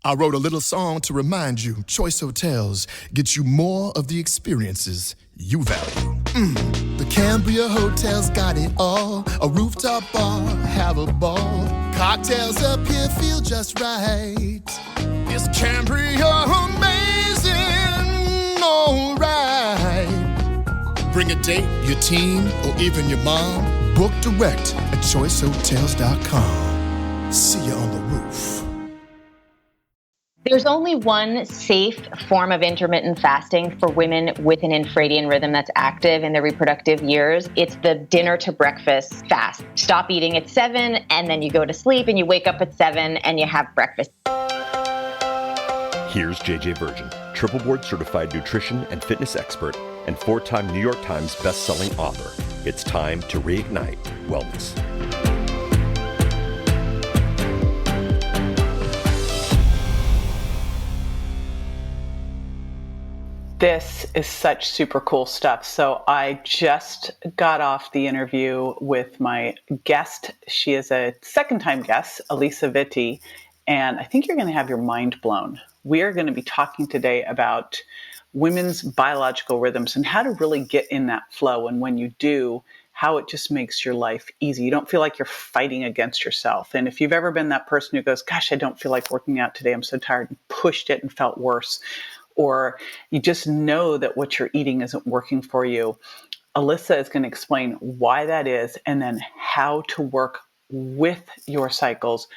I wrote a little song to remind you, Choice Hotels get you more of the experiences you value. The Cambria Hotel's got it all. A rooftop bar, have a ball. Cocktails up here feel just right. Is Cambria amazing? All right. Bring a date, your team, or even your mom. Book direct at choicehotels.com. See you on the roof. There's only one safe form of intermittent fasting for women with an infradian rhythm that's active in their reproductive years. It's the dinner to breakfast fast. Stop eating at 7 and then you go to sleep and you wake up at 7 and you have breakfast. Here's JJ Virgin, triple board certified nutrition and fitness expert and 4-time New York Times best-selling author. It's time to reignite wellness. This is such super cool stuff. So I just got off the interview with my guest. She is a second-time guest, Alisa Vitti, and I think you're going to have your mind blown. We are going to be talking today about women's biological rhythms and how to really get in that flow. And when you do, how it just makes your life easy. You don't feel like you're fighting against yourself. And if you've ever been that person who goes, gosh, I don't feel like working out today, I'm so tired, and pushed it and felt worse, or you just know that what you're eating isn't working for you, Alisa is going to explain why that is and then how to work with your cycles,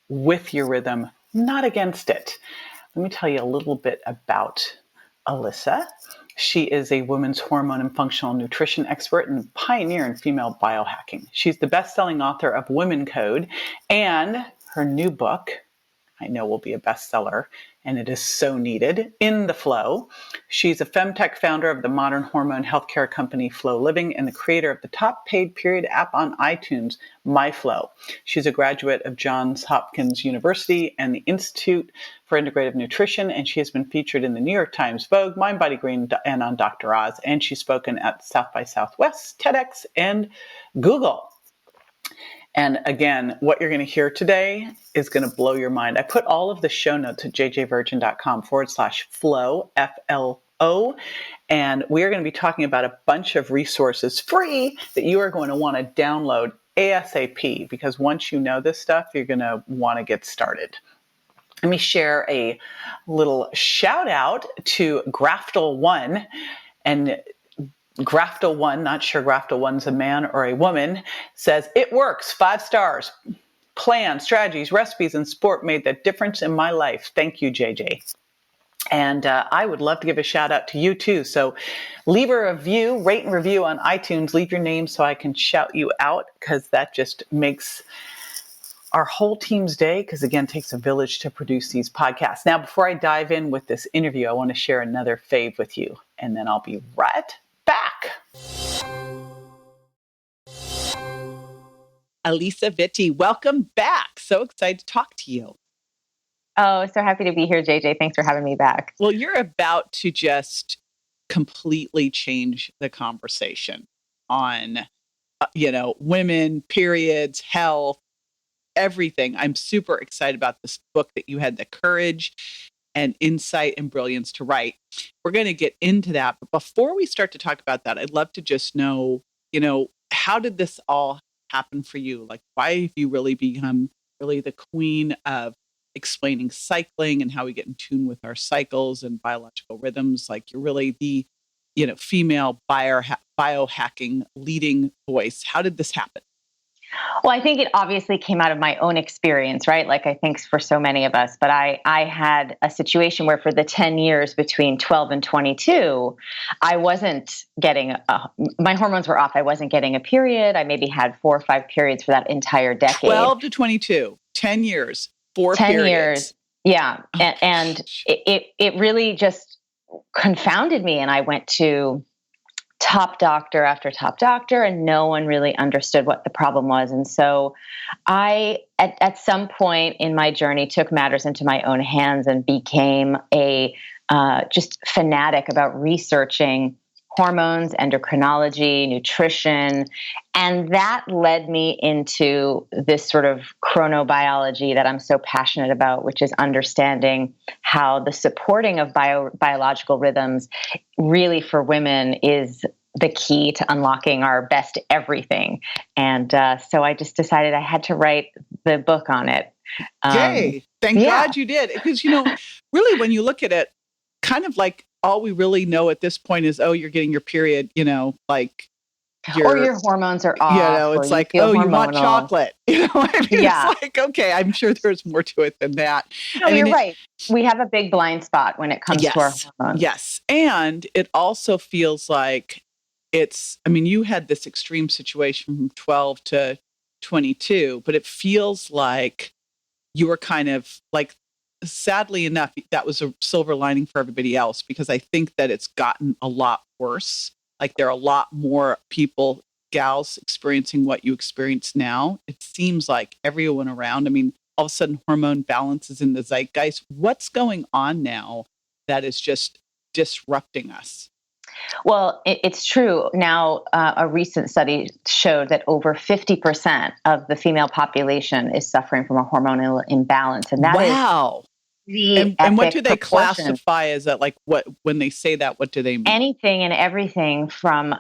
with your rhythm, not against it. Let me tell you a little bit about Alisa. She is a women's hormone and functional nutrition expert and pioneer in female biohacking. She's the best-selling author of Women Code, and her new book, I know, will be a bestseller, and it is so needed, In the Flow. She's a femtech founder of the modern hormone healthcare company Flow Living and the creator of the top paid period app on iTunes, MyFLO. She's a graduate of Johns Hopkins University and the Institute for Integrative Nutrition, and she has been featured in the New York Times, Vogue, Mind, Body, Green, and on Dr. Oz, and she's spoken at South by Southwest, TEDx, and Google. And again, what you're going to hear today is going to blow your mind. I put all of the show notes at jjvirgin.com/flow, FLO. And we are going to be talking about a bunch of resources free that you are going to want to download ASAP, because once you know this stuff, you're going to want to get started. Let me share a little shout out to Graftal One. And Graftal One, not sure Graftal One's a man or a woman, says, it works, 5 stars. Plans, strategies, recipes, and sport made the difference in my life. Thank you, JJ. And I would love to give a shout out to you too. So leave a review, rate and review on iTunes. Leave your name so I can shout you out, because that just makes our whole team's day, because again, it takes a village to produce these podcasts. Now, before I dive in with this interview, I want to share another fave with you, and then I'll be right back. Alisa Vitti, welcome back. So excited to talk to you. Oh, so happy to be here, JJ. Thanks for having me back. Well, you're about to just completely change the conversation on, women, periods, health, everything. I'm super excited about this book that you had the courage and insight and brilliance to write. We're going to get into that. But before we start to talk about that, I'd love to just know, how did this all happen for you? Like, why have you really become really the queen of explaining cycling and how we get in tune with our cycles and biological rhythms? Like, you're really the, female biohacking leading voice. How did this happen? Well, I think it obviously came out of my own experience, right? Like I think for so many of us, but I had a situation where for the 10 years between 12 and 22, I wasn't getting, my hormones were off. I wasn't getting a period. I maybe had 4 or 5 periods for that entire decade. 12 to 22, 10 years, 4 10 periods. years. Yeah. Oh, and it really just confounded me. And I went to top doctor after top doctor, and no one really understood what the problem was. And so I, at some point in my journey, took matters into my own hands and became a just fanatic about researching hormones, endocrinology, nutrition. And that led me into this sort of chronobiology that I'm so passionate about, which is understanding how the supporting of biological rhythms really for women is the key to unlocking our best everything. And so I just decided I had to write the book on it. Yay. Thank God you did. Because, really, when you look at it, kind of like all we really know at this point is, oh, you're getting your period, like or your hormones are off. It's like, oh, you want chocolate. It's like, okay, I'm sure there's more to it than that. No, you're right. We have a big blind spot when it comes to our hormones. Yes. And it also feels like you had this extreme situation from 12 to 22, but it feels like you were kind of like, sadly enough, that was a silver lining for everybody else, because I think that it's gotten a lot worse. Like there are a lot more people, gals, experiencing what you experience now. It seems like everyone around, all of a sudden hormone balance is in the zeitgeist. What's going on now that is just disrupting us? Well, it's true. Now, a recent study showed that over 50% of the female population is suffering from a hormonal imbalance. And that wow. is and what do they classify as that? Like when they say that, what do they mean? Anything and everything from,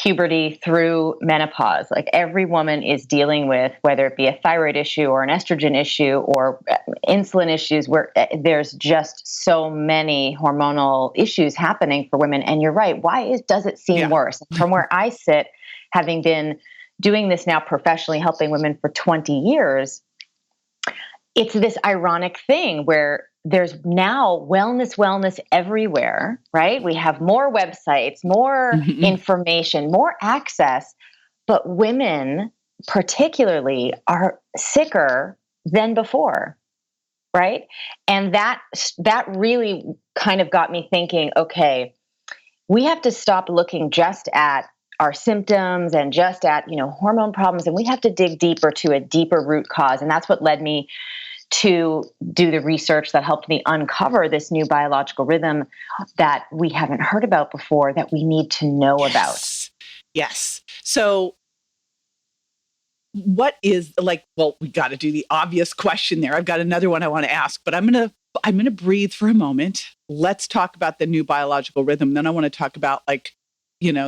puberty through menopause. Like every woman is dealing with, whether it be a thyroid issue or an estrogen issue or insulin issues, where there's just so many hormonal issues happening for women. And you're right. Why does it seem worse? From where I sit, having been doing this now professionally, helping women for 20 years, it's this ironic thing where there's now wellness everywhere, right? We have more websites, more information, more access, but women particularly are sicker than before, right? And that really kind of got me thinking, okay, we have to stop looking just at our symptoms and just at, hormone problems, and we have to dig deeper to a deeper root cause. And that's what led me to do the research that helped me uncover this new biological rhythm that we haven't heard about before, that we need to know about. Yes. So what is we got to do the obvious question there. I've got another one I want to ask, but I'm going to breathe for a moment. Let's talk about the new biological rhythm. Then I want to talk about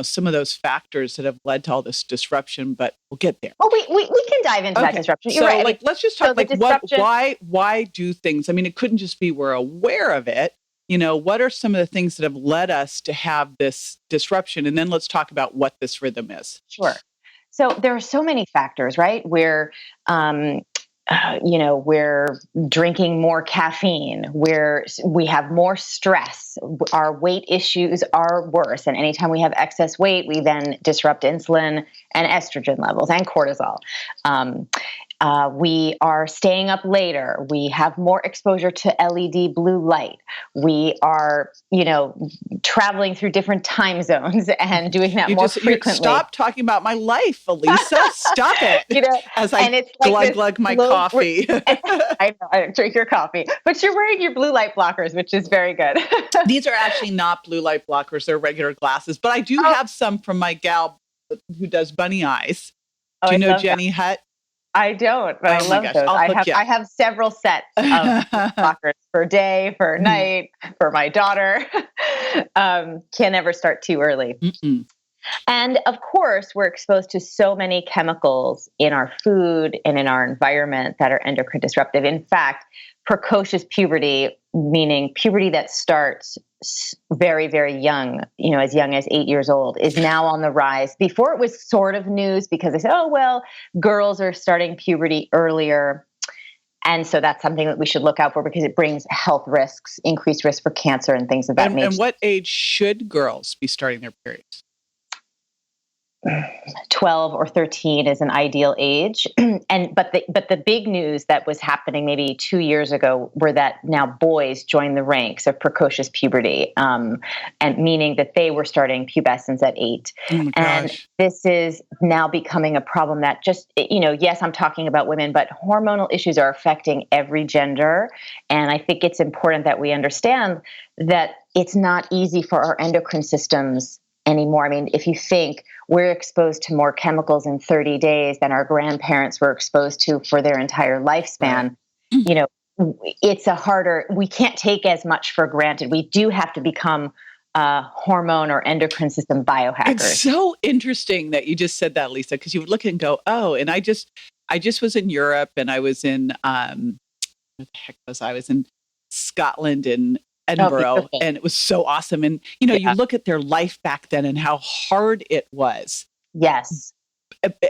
some of those factors that have led to all this disruption, but we'll get there. Well, we can dive into that disruption. You're right. Let's just talk why do things? It couldn't just be we're aware of it. What are some of the things that have led us to have this disruption? And then let's talk about what this rhythm is. Sure. So there are so many factors, right? Where, we're drinking more caffeine, where we have more stress, our weight issues are worse. And anytime we have excess weight, we then disrupt insulin and estrogen levels and cortisol. We are staying up later. We have more exposure to LED blue light. We are, traveling through different time zones and doing that more frequently. Stop talking about my life, Alisa. Stop it. As I glug my coffee. I know, I drink your coffee, but you're wearing your blue light blockers, which is very good. These are actually not blue light blockers. They're regular glasses, but I do have some from my gal who does bunny eyes. Do you know Jenny Hutt? I don't, but I love those. I have several sets of blockers for day, for night, for my daughter. Can never start too early. Mm-mm. And of course, we're exposed to so many chemicals in our food and in our environment that are endocrine disruptive. In fact, precocious puberty, meaning puberty that starts very, very young, as young as 8 years old, is now on the rise. Before it was sort of news because they said, oh, well, girls are starting puberty earlier. And so that's something that we should look out for because it brings health risks, increased risk for cancer and things of that nature. And what age should girls be starting their periods? 12 or 13 is an ideal age. But the big news that was happening maybe 2 years ago were that now boys joined the ranks of precocious puberty, and meaning that they were starting pubescence at 8. Oh my and gosh. this is now becoming a problem that just, yes, I'm talking about women, but hormonal issues are affecting every gender. And I think it's important that we understand that it's not easy for our endocrine systems anymore. I mean, if you think we're exposed to more chemicals in 30 days than our grandparents were exposed to for their entire lifespan, Right. It's we can't take as much for granted. We do have to become hormone or endocrine system biohackers. It's so interesting that you just said that, Lisa, because you would look and go, oh, and I just was in Europe, and I was in, where the heck was I? I was in Scotland and Edinburgh, beautiful. and it was so awesome. And, you look at their life back then and how hard it was. Yes.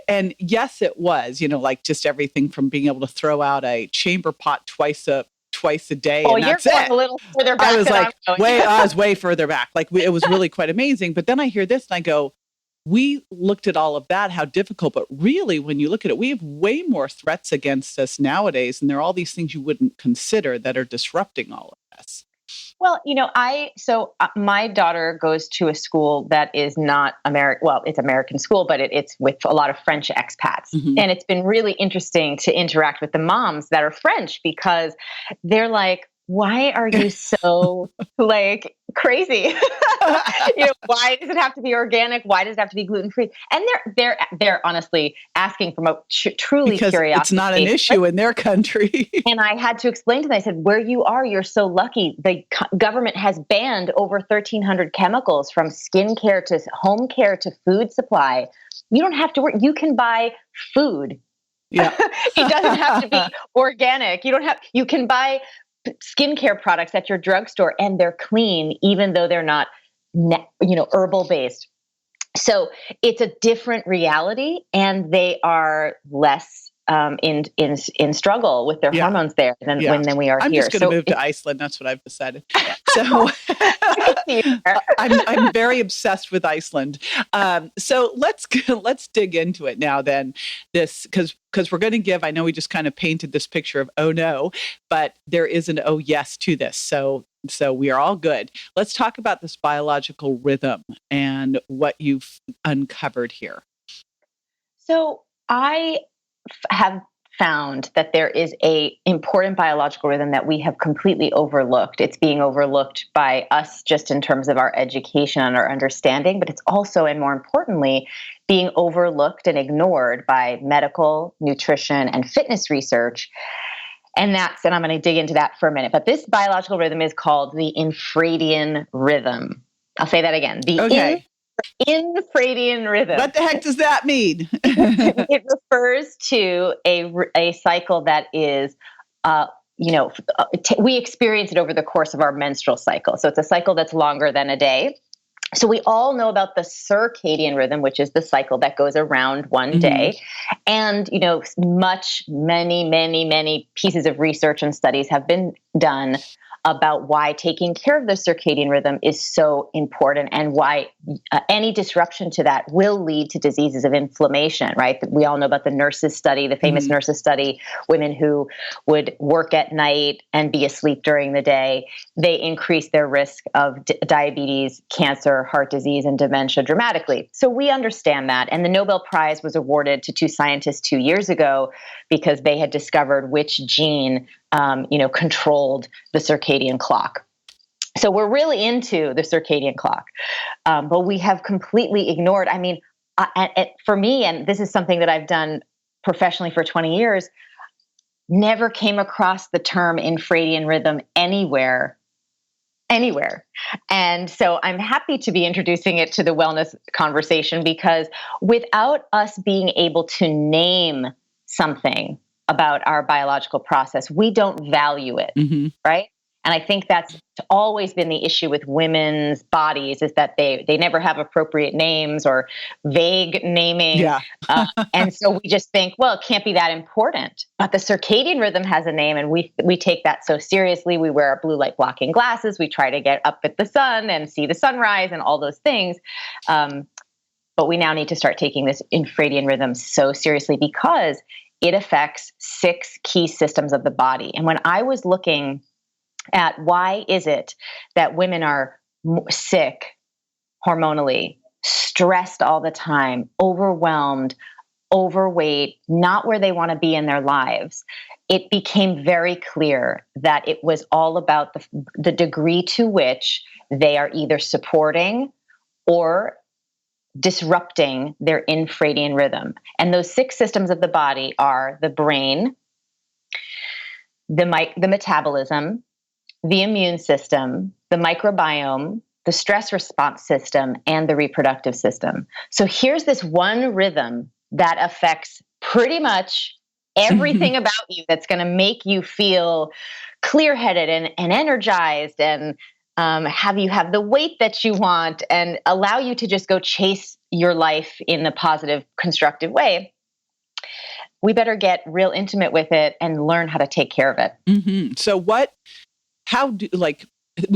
And yes, it was, like just everything from being able to throw out a chamber pot twice a day. Oh, and you're that's going it. a little further back. I was than like, I'm going. I was way further back. Like it was really quite amazing. But then I hear this and I go, we looked at all of that, how difficult, but really when you look at it, we have way more threats against us nowadays. And there are all these things you wouldn't consider that are disrupting all of this. Well, my daughter goes to a school that is not American. Well, it's American school, but it's with a lot of French expats. Mm-hmm. And it's been really interesting to interact with the moms that are French, because they're like, why are you so like crazy? Why does it have to be organic? Why does it have to be gluten-free? And they're honestly asking from a truly because curiosity. It's not an issue in their country. And I had to explain to them, I said, where you are, you're so lucky. The government has banned over 1,300 chemicals, from skincare to home care to food supply. You don't have to work. You can buy food. Yeah. It doesn't have to be organic. You can buy skincare products at your drugstore, and they're clean, even though they're not, herbal based. So it's a different reality, and they are less in struggle with their hormones there than we are I'm here. I'm just going to move to Iceland. That's what I've decided. So I'm very obsessed with Iceland. So let's dig into it now. Then because we're going to give. I know we just kind of painted this picture of oh no, but there is an oh yes to this. So we are all good. Let's talk about this biological rhythm and what you've uncovered here. So I have found that there is a important biological rhythm that we have completely overlooked. It's being overlooked by us just in terms of our education and our understanding, but it's also, and more importantly, being overlooked and ignored by medical, nutrition, and fitness research. And I'm going to dig into that for a minute. But this biological rhythm is called the Infradian rhythm. I'll say that again. Okay. Infradian rhythm. What the heck does that mean? It refers to a cycle that is, we experience it over the course of our menstrual cycle. So it's a cycle that's longer than a day. So we all know about the circadian rhythm, which is the cycle that goes around one day. And, many pieces of research and studies have been done about why taking care of the circadian rhythm is so important, and why any disruption to that will lead to diseases of inflammation, right? We all know about the nurses study, the famous nurses study, women who would work at night and be asleep during the day. They increase their risk of diabetes, cancer, heart disease, and dementia dramatically. So we understand that. And the Nobel Prize was awarded to two scientists 2 years ago because they had discovered which gene controlled the circadian clock. So we're really into the circadian clock, but we have completely ignored. I mean, for me, and this is something that I've done professionally for 20 years, never came across the term infradian rhythm anywhere. And so I'm happy to be introducing it to the wellness conversation, because without us being able to name something about our biological process, we don't value it, right? And I think that's always been the issue with women's bodies, is that they never have appropriate names or vague naming. Yeah. And so we just think, well, it can't be that important. But the circadian rhythm has a name, and we take that so seriously. We wear our blue light blocking glasses. We try to get up at the sun and see the sunrise and all those things. but we now need to start taking this infradian rhythm so seriously because it affects 6 key systems of the body. And when I was looking at why is it that women are sick hormonally, stressed all the time, overwhelmed, overweight, not where they want to be in their lives, it became very clear that it was all about the degree to which they are either supporting or disrupting their infradian rhythm. And those 6 systems of the body are the brain, the metabolism, the immune system, the microbiome, the stress response system, and the reproductive system. So here's this one rhythm that affects pretty much everything about you that's going to make you feel clear-headed and energized and have you have the weight that you want and allow you to just go chase your life in a positive, constructive way. We better get real intimate with it and learn how to take care of it. Mm-hmm. So we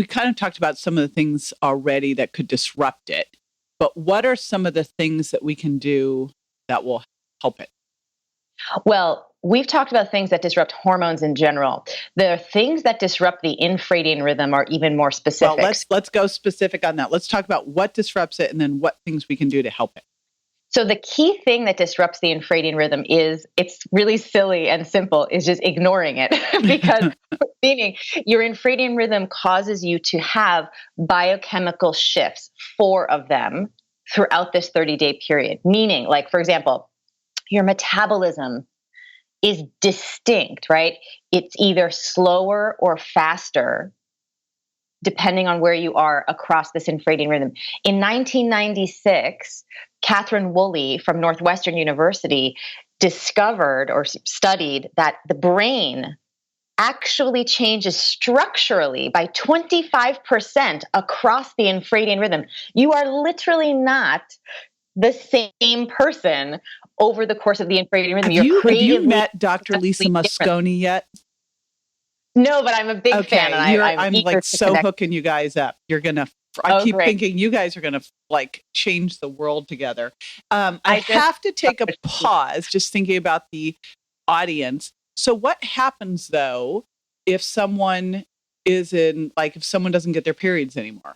kind of talked about some of the things already that could disrupt it, but what are some of the things that we can do that will help it? Well, we've talked about things that disrupt hormones in general. The things that disrupt the infradian rhythm are even more specific. Well, let's go specific on that. Let's talk about what disrupts it and then what things we can do to help it. So the key thing that disrupts the infradian rhythm it's really silly and simple, is just ignoring it. Because meaning your infradian rhythm causes you to have biochemical shifts, 4 of them throughout this 30-day period. Meaning, like, for example, your metabolism is distinct, right? It's either slower or faster, depending on where you are across this infradian rhythm. In 1996, Catherine Woolley from Northwestern University discovered or studied that the brain actually changes structurally by 25% across the infradian rhythm. You are literally not the same person over the course of the infradian rhythm. Have you met Dr. Lisa Mosconi yet? No, but I'm a big fan. And I'm like so hooking you guys up. You're going to, I keep thinking you guys are going to like change the world together. I have to take a pause just thinking about the audience. So what happens though, if someone if someone doesn't get their periods anymore?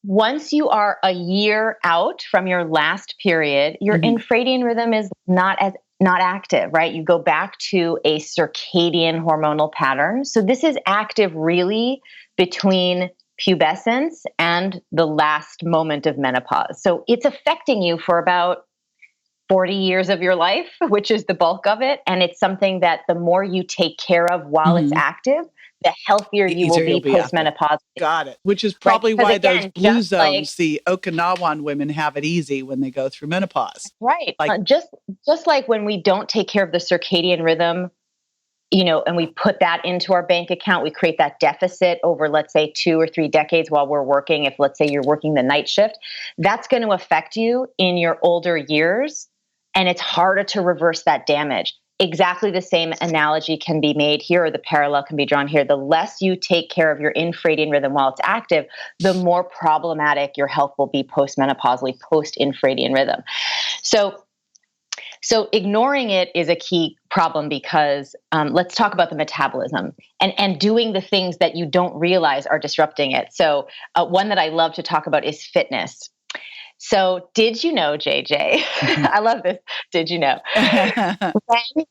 Once you are a year out from your last period, your infradian rhythm is not active, right? You go back to a circadian hormonal pattern. So this is active really between pubescence and the last moment of menopause. So it's affecting you for about 40 years of your life, which is the bulk of it. And it's something that the more you take care of while it's active, the healthier you will be post-menopause. Got it. Which is probably why those blue zones, the Okinawan women have it easy when they go through menopause. Right. Just like when we don't take care of the circadian rhythm, and we put that into our bank account, we create that deficit over, let's say, 2 or 3 decades while we're working. If, let's say, you're working the night shift, that's going to affect you in your older years, and it's harder to reverse that damage. Exactly the same analogy can be made here, or the parallel can be drawn here. The less you take care of your infradian rhythm while it's active, the more problematic your health will be postmenopausally, post-infradian rhythm. So ignoring it is a key problem because let's talk about the metabolism and doing the things that you don't realize are disrupting it. So one that I love to talk about is fitness. So did you know, JJ, I love this, did you know, when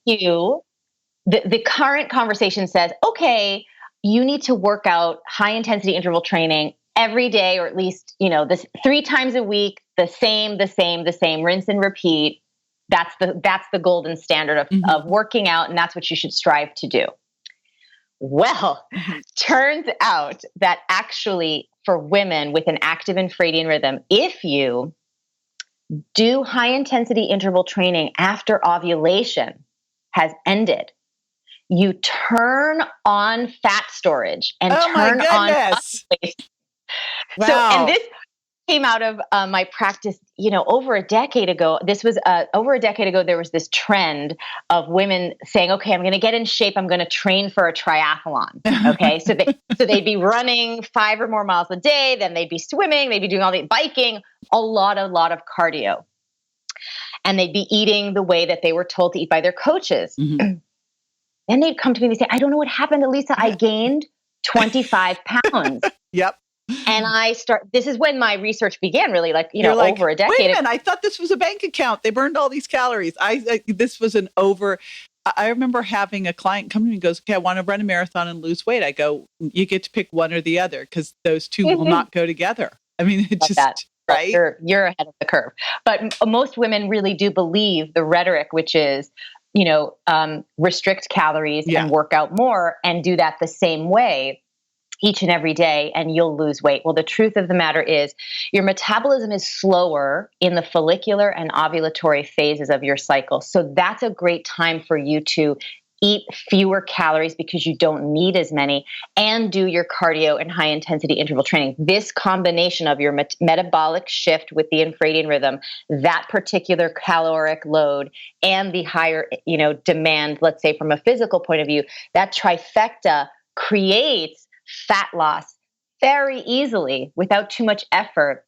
the current conversation says, okay, you need to work out high intensity interval training every day, or at least, this 3 times a week, the same, rinse and repeat. That's the golden standard of working out, and that's what you should strive to do. Well, turns out that actually for women with an active infradian rhythm, if you do high intensity interval training after ovulation has ended, you turn on fat storage and turn on muscle waste. Wow. So, and came out of my practice, over a decade ago. This was over a decade ago. There was this trend of women saying, "Okay, I'm going to get in shape. I'm going to train for a triathlon." Okay, so they'd be running 5 or more miles a day. Then they'd be swimming. They'd be doing all the biking, a lot of cardio, and they'd be eating the way that they were told to eat by their coaches. Mm-hmm. Then they'd come to me and they say, "I don't know what happened, Alisa. I gained 25 pounds." Yep. And this is when my research began, really, You're like, over a decade. Wait a minute, I thought this was a bank account. They burned all these calories. This was I remember having a client come to me and goes, "Okay, I want to run a marathon and lose weight." I go, "You get to pick one or the other because those two will not go together." I mean, it just, that. right? You're ahead of the curve. But most women really do believe the rhetoric, which is, restrict calories and work out more and do that the same way each and every day, and you'll lose weight. Well, the truth of the matter is your metabolism is slower in the follicular and ovulatory phases of your cycle. So that's a great time for you to eat fewer calories because you don't need as many, and do your cardio and high intensity interval training. This combination of your metabolic shift with the infradian rhythm, that particular caloric load, and the higher, demand, let's say from a physical point of view, that trifecta creates fat loss very easily without too much effort.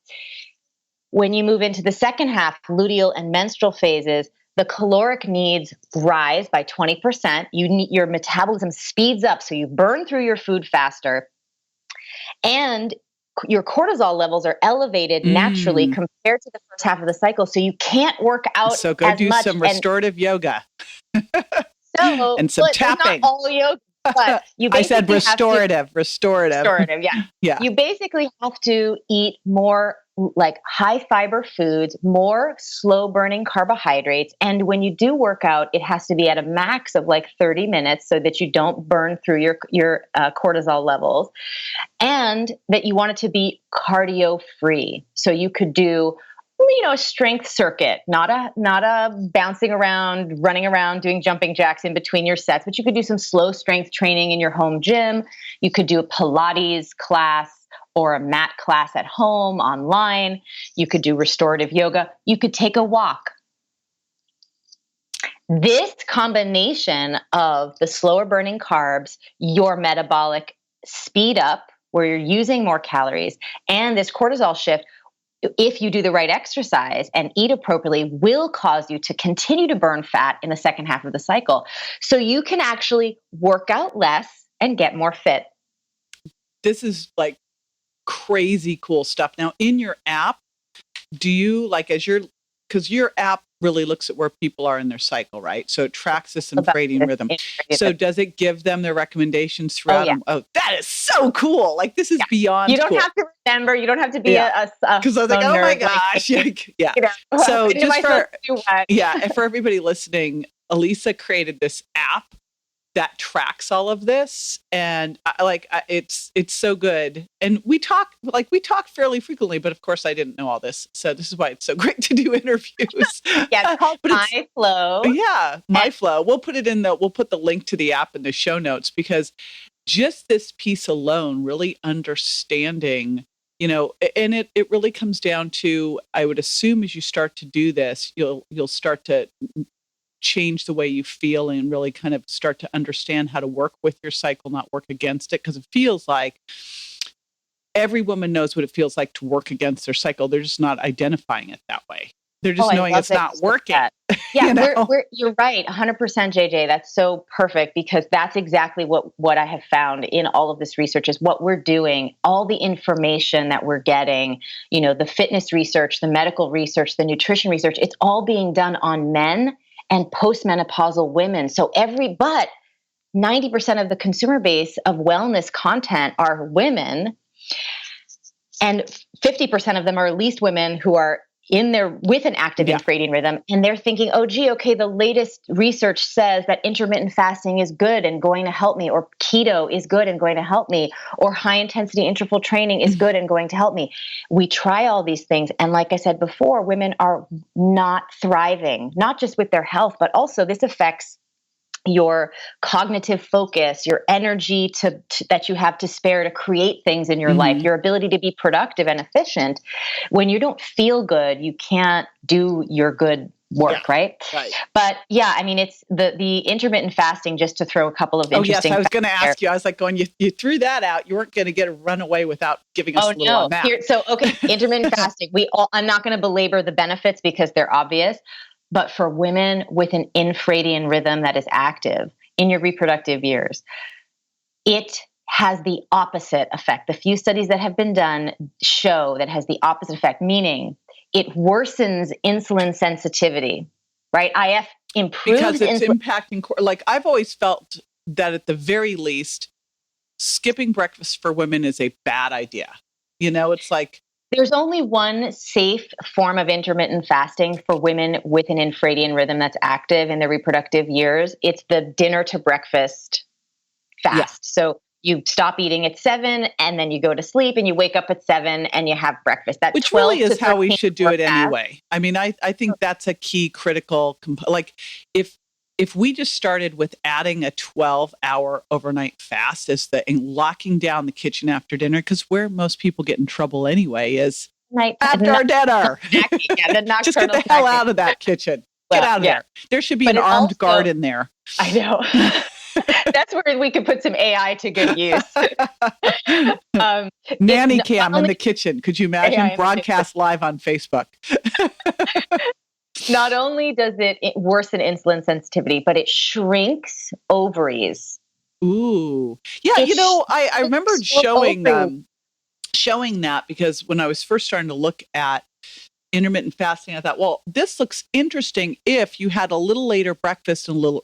When you move into the second half, luteal and menstrual phases, the caloric needs rise by 20%. Your metabolism speeds up, so you burn through your food faster, and your cortisol levels are elevated naturally compared to the first half of the cycle. So you can't work out. So go do some restorative yoga and some tapping. Not all yoga. But I said restorative. Yeah. You basically have to eat more like high fiber foods, more slow burning carbohydrates. And when you do work out, it has to be at a max of like 30 minutes so that you don't burn through your cortisol levels, and that you want it to be cardio free. So you could do a strength circuit, not a bouncing around, running around, doing jumping jacks in between your sets, but you could do some slow strength training in your home gym. You could do a Pilates class or a mat class at home online. You could do restorative yoga. You could take a walk. This combination of the slower burning carbs, your metabolic speed up where you're using more calories, and this cortisol shift, if you do the right exercise and eat appropriately, will cause you to continue to burn fat in the second half of the cycle. So you can actually work out less and get more fit. This is like crazy cool stuff. Now, in your app, do you because your app really looks at where people are in their cycle, right? So it tracks this infradian rhythm. So does it give them the recommendations throughout? Oh, that is so cool. Like, this is beyond You don't cool. have to remember. You don't have to be a because I was like, oh my gosh. Yeah. So just for everybody listening, Alisa created this app that tracks all of this, and it's so good. And we talk fairly frequently, but of course I didn't know all this, so this is why it's so great to do interviews. It's called MyFLO. MyFLO. We'll put the link to the app in the show notes, because just this piece alone, really understanding, and it really comes down to, I would assume, as you start to do this, you'll start to change the way you feel and really kind of start to understand how to work with your cycle, not work against it. Because it feels like every woman knows what it feels like to work against their cycle. They're just not identifying it that way. They're just knowing it's not working. Yeah, you're right. 100% JJ. That's so perfect, because that's exactly what I have found in all of this research is what we're doing, all the information that we're getting, the fitness research, the medical research, the nutrition research, it's all being done on men and postmenopausal women. But 90% of the consumer base of wellness content are women, and 50% of them are at least women who are in there with an active infradian rhythm. And they're thinking, the latest research says that intermittent fasting is good and going to help me, or keto is good and going to help me, or high intensity interval training is good and going to help me. We try all these things. And like I said before, women are not thriving, not just with their health, but also this affects your cognitive focus, your energy that you have to spare to create things in your life, your ability to be productive and efficient. When you don't feel good, you can't do your good work, right? Right. But yeah, I mean, it's the intermittent fasting, just to throw a couple of interesting. Oh, yes. I was going to ask you. I was like going, you threw that out. You weren't going to get a runaway without giving us a little on that. Okay, intermittent fasting. I'm not going to belabor the benefits because they're obvious. But for women with an infradian rhythm that is active in your reproductive years, it has the opposite effect. The few studies that have been done show that it has the opposite effect, meaning it worsens insulin sensitivity, right? IF improves because it's impacting, like I've always felt that at the very least, skipping breakfast for women is a bad idea. It's like, there's only one safe form of intermittent fasting for women with an infradian rhythm that's active in their reproductive years. It's the dinner to breakfast fast. Yeah. So you stop eating at 7 and then you go to sleep and you wake up at 7 and you have breakfast. That which really is how we should do it anyway. I mean, I think that's a key critical like if we just started with adding a 12-hour overnight fast as locking down the kitchen after dinner, because where most people get in trouble anyway is after our dinner. Just get the hell out of that kitchen. Get out of there. There should be an armed guard in there. I know. That's where we could put some AI to good use. Nanny cam in the kitchen. Could you imagine? Broadcast live on Facebook. Not only does it worsen insulin sensitivity, but it shrinks ovaries. Ooh. Yeah, I remember showing that because when I was first starting to look at intermittent fasting, I thought, well, this looks interesting if you had a little later breakfast and a little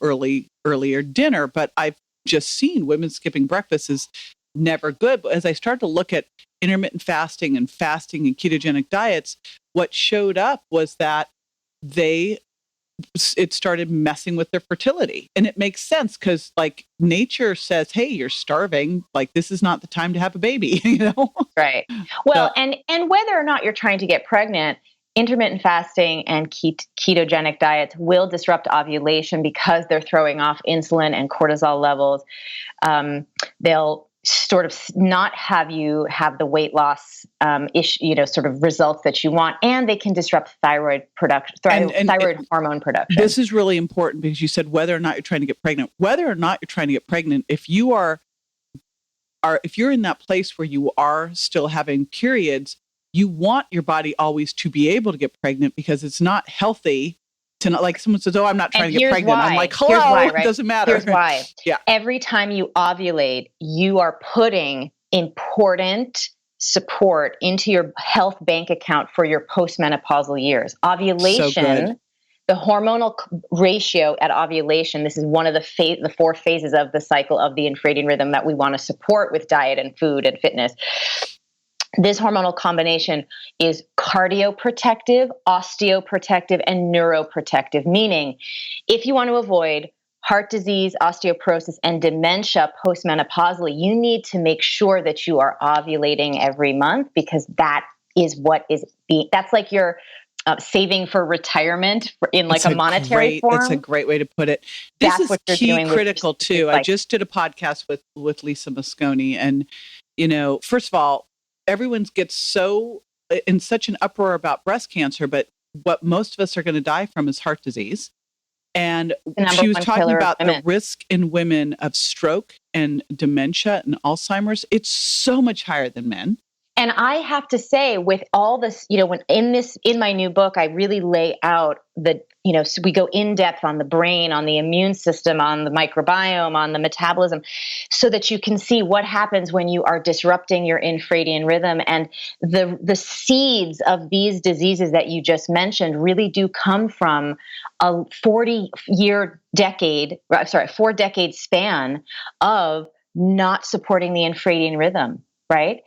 earlier dinner. But I've just seen women skipping breakfast is never good. But as I started to look at intermittent fasting and ketogenic diets, what showed up was that it started messing with their fertility. And it makes sense because like nature says, hey, you're starving. Like this is not the time to have a baby, Right. Well, and whether or not you're trying to get pregnant, intermittent fasting and ketogenic diets will disrupt ovulation because they're throwing off insulin and cortisol levels. They'll sort of not have you have the weight loss sort of results that you want, and they can disrupt thyroid production, thyroid hormone production. This is really important because you said whether or not you're trying to get pregnant. Whether or not you're trying to get pregnant, if you're in that place where you are still having periods, you want your body always to be able to get pregnant because it's not healthy to not, like someone says, oh, I'm not trying to get pregnant. Why. I'm like, hello, right? It doesn't matter. Here's why. Yeah. Every time you ovulate, you are putting important support into your health bank account for your postmenopausal years. Ovulation, the hormonal ratio at ovulation, this is one of the 4 phases of the cycle of the infradian rhythm that we want to support with diet and food and fitness. This hormonal combination is cardioprotective, osteoprotective, and neuroprotective, meaning if you want to avoid heart disease, osteoporosis, and dementia postmenopausally, you need to make sure that you are ovulating every month because that is what is that's like your saving for retirement in like a monetary form. That's a great way to put it. This is key critical too. I just did a podcast with Lisa Mosconi, and first of all, everyone gets so in such an uproar about breast cancer, but what most of us are going to die from is heart disease. And she was talking about the risk in women of stroke and dementia and Alzheimer's. It's so much higher than men. And I have to say, with all this, when in my new book, I really lay out so we go in depth on the brain, on the immune system, on the microbiome, on the metabolism, so that you can see what happens when you are disrupting your infradian rhythm. And the seeds of these diseases that you just mentioned really do come from a 4-decade span of not supporting the infradian rhythm. Right?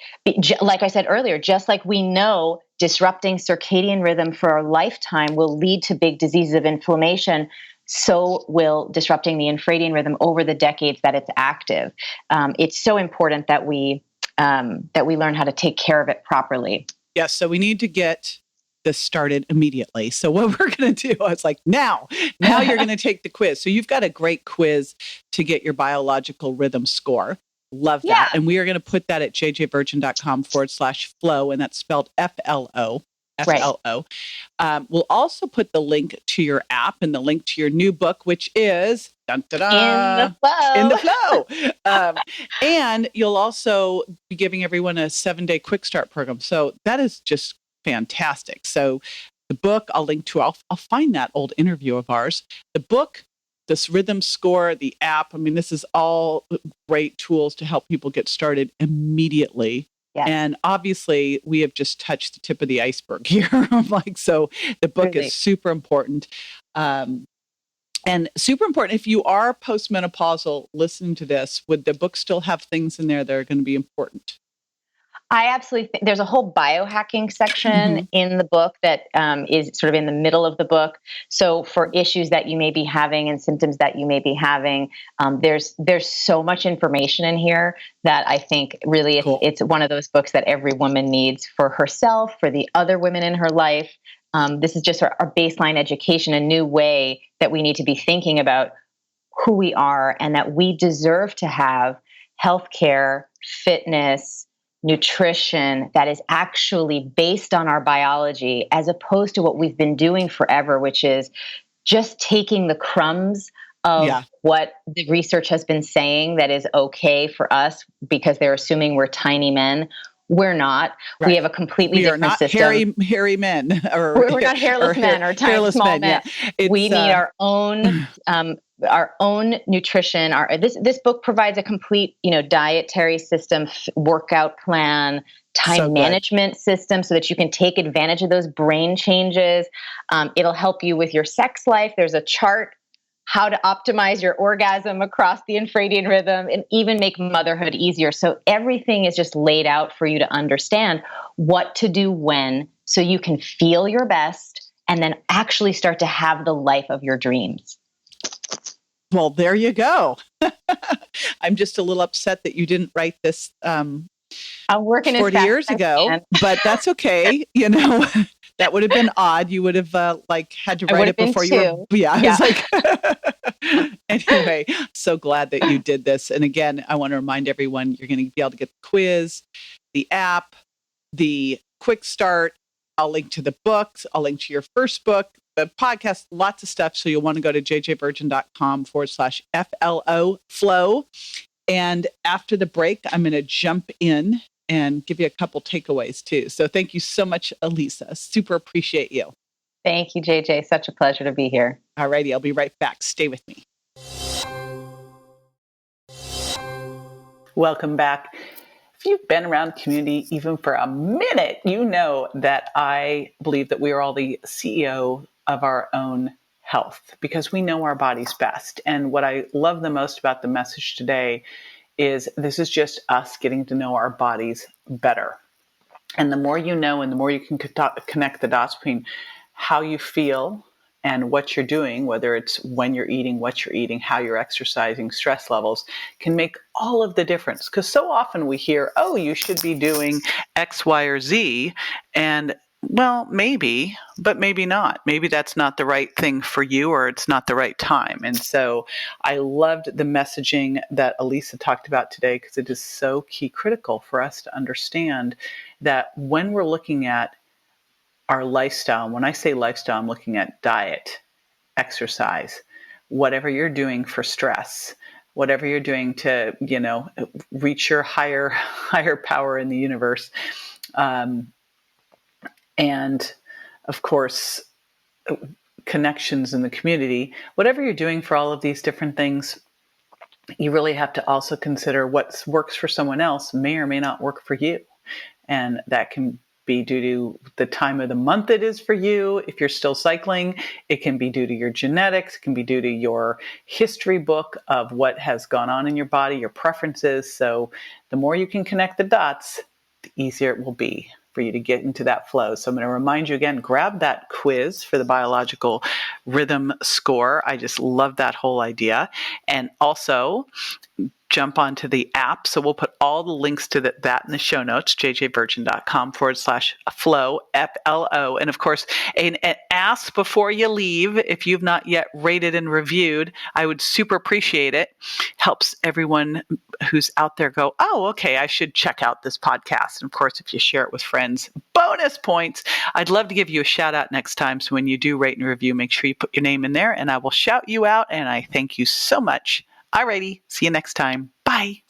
Like I said earlier, just like we know disrupting circadian rhythm for a lifetime will lead to big diseases of inflammation, so will disrupting the infradian rhythm over the decades that it's active. It's so important that we learn how to take care of it properly. Yes, so we need to get this started immediately. So what we're going to do, I was like, now you're going to take the quiz. So you've got a great quiz to get your biological rhythm score. Love that. Yeah. And we are going to put that at jjvirgin.com/flow, and that's spelled FLO. FLO. We'll also put the link to your app and the link to your new book, which is In the Flow. In the Flow. And you'll also be giving everyone a 7-day quick start program. So that is just fantastic. So the book I'll link to, I'll find that old interview of ours. The book, this rhythm score, the app. I mean, this is all great tools to help people get started immediately. Yes. And obviously, we have just touched the tip of the iceberg here. So the book Really is super important. And super important, if you are postmenopausal listening to this, would the book still have things in there that are going to be important? I absolutely think there's a whole biohacking section in the book that is sort of in the middle of the book. So for issues that you may be having and symptoms that you may be having, there's so much information in here that I think really it's one of those books that every woman needs for herself, for the other women in her life. This is just our baseline education, a new way that we need to be thinking about who we are and that we deserve to have healthcare, fitness, nutrition that is actually based on our biology, as opposed to what we've been doing forever, which is just taking the crumbs of what the research has been saying that is okay for us because they're assuming we're tiny men. We're not. Right. We have a completely different system. We are not hairy men. We're not hairless men or tiny small men. Yeah. We need our own nutrition. This book provides a complete, dietary system, workout plan, time management system, so that you can take advantage of those brain changes. It'll help you with your sex life. There's a chart how to optimize your orgasm across the Infradian rhythm and even make motherhood easier. So everything is just laid out for you to understand what to do when, so you can feel your best and then actually start to have the life of your dreams. Well, there you go. I'm just a little upset that you didn't write this I'm working 40 years ago, but that's okay. That would have been odd. You would have had to write it before you were. Yeah. It's like, anyway, so glad that you did this. And again, I want to remind everyone, you're going to be able to get the quiz, the app, the quick start. I'll link to the books. I'll link to your first book, the podcast, lots of stuff. So you'll want to go to jjvirgin.com/FLO flow. And after the break, I'm going to jump in and give you a couple takeaways too. So thank you so much, Alisa. Super appreciate you. Thank you, JJ. Such a pleasure to be here. All righty. I'll be right back. Stay with me. Welcome back. If you've been around community even for a minute, you know that I believe that we are all the CEO of our own health because we know our bodies best. And what I love the most about the message today is this is just us getting to know our bodies better. And the more you know, and the more you can connect the dots between how you feel and what you're doing, whether it's when you're eating, what you're eating, how you're exercising, stress levels, can make all of the difference. Because so often we hear, oh, you should be doing X, Y, or Z. And well, maybe, but maybe not. Maybe that's not the right thing for you, or it's not the right time. And so I loved the messaging that Alisa talked about today, because it is so key critical for us to understand that when we're looking at our lifestyle, when I say lifestyle, I'm looking at diet, exercise, whatever you're doing for stress, whatever you're doing to, reach your higher power in the universe. And of course, connections in the community, whatever you're doing for all of these different things, you really have to also consider what works for someone else may or may not work for you. And that can be due to the time of the month it is for you. If you're still cycling, it can be due to your genetics. It can be due to your history book of what has gone on in your body, your preferences. So the more you can connect the dots, the easier it will be for you to get into that flow. So I'm going to remind you again, grab that quiz for the biological rhythm score. I just love that whole idea. And also jump onto the app. So we'll put all the links to that in the show notes, jjvirgin.com/flow, FLO. And of course, an ask before you leave, if you've not yet rated and reviewed, I would super appreciate it. Helps everyone who's out there go, oh, okay, I should check out this podcast. And of course, if you share it with friends, bonus points. I'd love to give you a shout out next time. So when you do rate and review, make sure you put your name in there and I will shout you out. And I thank you so much. Alrighty, see you next time. Bye.